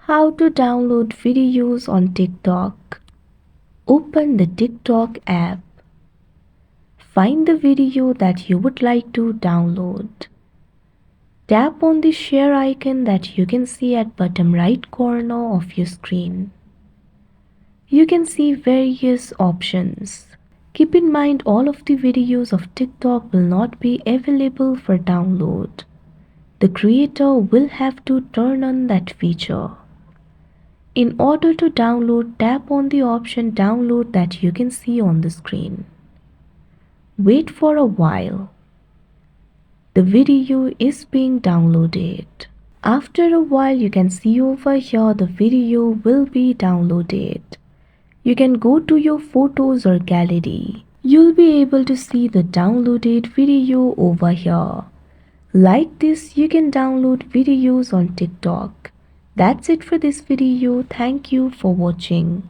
How to download videos on TikTok. Open the TikTok app. Find the video that you would like to download. Tap on the share icon that you can see at bottom right corner of your screen. You can see various options. Keep in mind all of the videos of TikTok will not be available for download. The creator will have to turn on that feature. In order to download, tap on the option download that you can see on the screen. Wait for a while. The video is being downloaded. After a while, you can see over here the video will be downloaded. You can go to your photos or gallery. You'll be able to see the downloaded video over here. Like this, you can download videos on TikTok. That's it for this video. Thank you for watching.